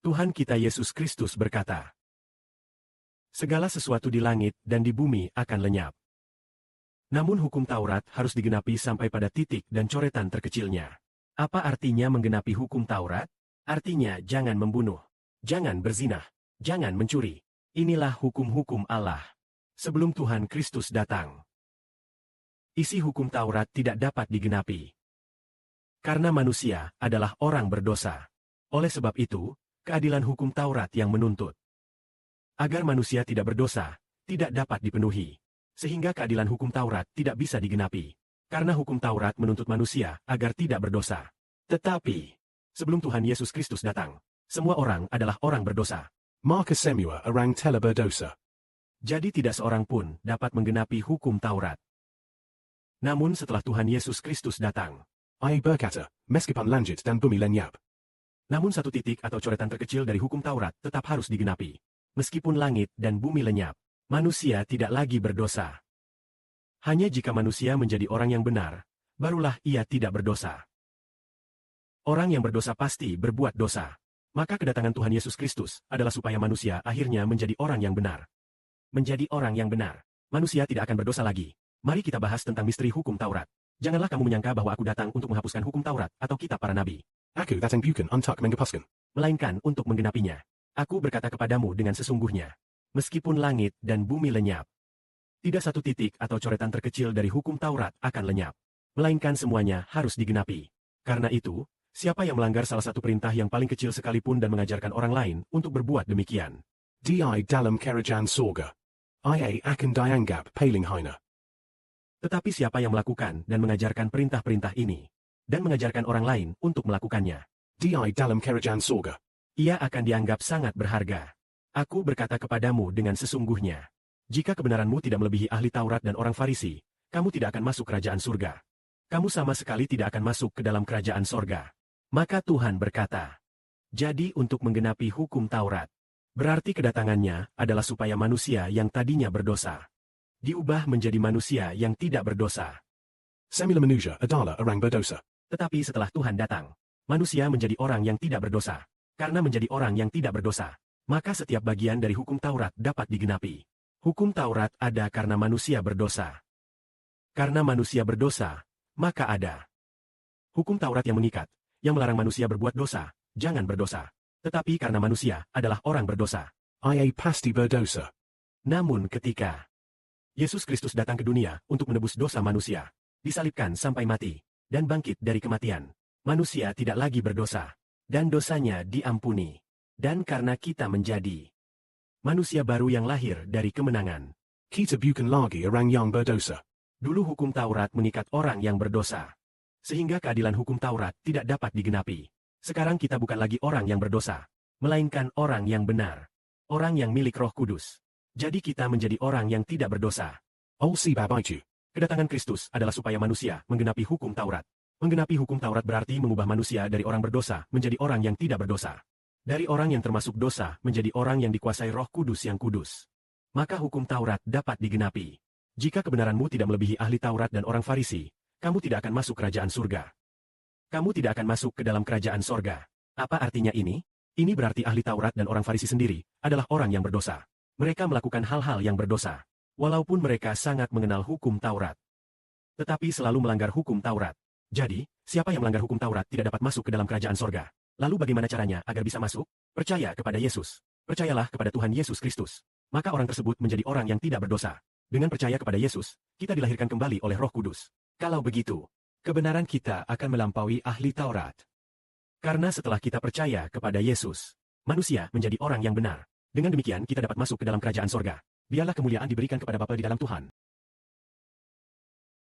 Tuhan kita Yesus Kristus berkata, segala sesuatu di langit dan di bumi akan lenyap. Namun hukum Taurat harus digenapi sampai pada titik dan coretan terkecilnya. Apa artinya menggenapi hukum Taurat? Artinya jangan membunuh, jangan berzinah, jangan mencuri. Inilah hukum-hukum Allah sebelum Tuhan Kristus datang. Isi hukum Taurat tidak dapat digenapi karena manusia adalah orang berdosa. Oleh sebab itu, keadilan hukum Taurat yang menuntut agar manusia tidak berdosa tidak dapat dipenuhi, sehingga keadilan hukum Taurat tidak bisa digenapi. Karena hukum Taurat menuntut manusia agar tidak berdosa. Tetapi, sebelum Tuhan Yesus Kristus datang, semua orang adalah orang berdosa. Maka semua orang telah berdosa. Jadi tidak seorang pun dapat menggenapi hukum Taurat. Namun setelah Tuhan Yesus Kristus datang, Ia berkata, meskipun langit dan bumi lenyap. Namun satu titik atau coretan terkecil dari hukum Taurat tetap harus digenapi. Meskipun langit dan bumi lenyap, manusia tidak lagi berdosa. Hanya jika manusia menjadi orang yang benar, barulah ia tidak berdosa. Orang yang berdosa pasti berbuat dosa. Maka kedatangan Tuhan Yesus Kristus adalah supaya manusia akhirnya menjadi orang yang benar. Menjadi orang yang benar, manusia tidak akan berdosa lagi. Mari kita bahas tentang misteri hukum Taurat. Janganlah kamu menyangka bahwa aku datang untuk menghapuskan hukum Taurat atau kitab para nabi. Aku datang bukan untuk menghapuskan, melainkan untuk menggenapinya. Aku berkata kepadamu dengan sesungguhnya, meskipun langit dan bumi lenyap, tidak satu titik atau coretan terkecil dari hukum Taurat akan lenyap, melainkan semuanya harus digenapi. Karena itu, siapa yang melanggar salah satu perintah yang paling kecil sekalipun dan mengajarkan orang lain untuk berbuat demikian, Dia dalam kerajaan surga. Ia akan dianggap paling hina. Tetapi siapa yang melakukan dan mengajarkan perintah-perintah ini, dan mengajarkan orang lain untuk melakukannya, Dia dalam kerajaan surga. ia akan dianggap sangat berharga. Aku berkata kepadamu dengan sesungguhnya, jika kebenaranmu tidak melebihi ahli Taurat dan orang Farisi, kamu tidak akan masuk kerajaan surga. Kamu sama sekali tidak akan masuk ke dalam kerajaan sorga. Maka Tuhan berkata, jadi untuk menggenapi hukum Taurat, berarti kedatangannya adalah supaya manusia yang tadinya berdosa diubah menjadi manusia yang tidak berdosa. Semula manusia adalah orang berdosa. Tetapi setelah Tuhan datang, manusia menjadi orang yang tidak berdosa. Karena menjadi orang yang tidak berdosa, maka setiap bagian dari hukum Taurat dapat digenapi. Hukum Taurat ada karena manusia berdosa. Karena manusia berdosa, maka ada hukum Taurat yang mengikat, yang melarang manusia berbuat dosa, jangan berdosa. Tetapi karena manusia adalah orang berdosa, Ia pasti berdosa. namun ketika Yesus Kristus datang ke dunia untuk menebus dosa manusia, disalibkan sampai mati, dan bangkit dari kematian, manusia tidak lagi berdosa, dan dosanya diampuni. Dan karena kita menjadi manusia baru yang lahir dari kemenangan, Kita bukan lagi orang yang berdosa. dulu hukum Taurat mengikat orang yang berdosa, sehingga keadilan hukum Taurat tidak dapat digenapi. Sekarang kita bukan lagi orang yang berdosa, melainkan orang yang benar, orang yang milik Roh Kudus. Jadi kita menjadi orang yang tidak berdosa. Sebab itu, Kedatangan Kristus adalah supaya manusia menggenapi hukum Taurat. Menggenapi hukum Taurat berarti mengubah manusia dari orang berdosa menjadi orang yang tidak berdosa. Dari orang yang termasuk dosa menjadi orang yang dikuasai Roh Kudus yang kudus. Maka hukum Taurat dapat digenapi. Jika kebenaranmu tidak melebihi ahli Taurat dan orang Farisi, kamu tidak akan masuk kerajaan surga. Kamu tidak akan masuk ke dalam kerajaan sorga. Apa artinya ini? Ini berarti ahli Taurat dan orang Farisi sendiri adalah orang yang berdosa. Mereka melakukan hal-hal yang berdosa, walaupun mereka sangat mengenal hukum Taurat. Tetapi selalu melanggar hukum Taurat. Jadi, siapa yang melanggar hukum Taurat tidak dapat masuk ke dalam kerajaan sorga. Lalu bagaimana caranya agar bisa masuk? Percaya kepada Yesus. Percayalah kepada Tuhan Yesus Kristus. Maka orang tersebut menjadi orang yang tidak berdosa. Dengan percaya kepada Yesus, kita dilahirkan kembali oleh Roh Kudus. Kalau begitu, kebenaran kita akan melampaui ahli Taurat. Karena setelah kita percaya kepada Yesus, manusia menjadi orang yang benar. Dengan demikian kita dapat masuk ke dalam kerajaan sorga. Biarlah kemuliaan diberikan kepada Bapa di dalam Tuhan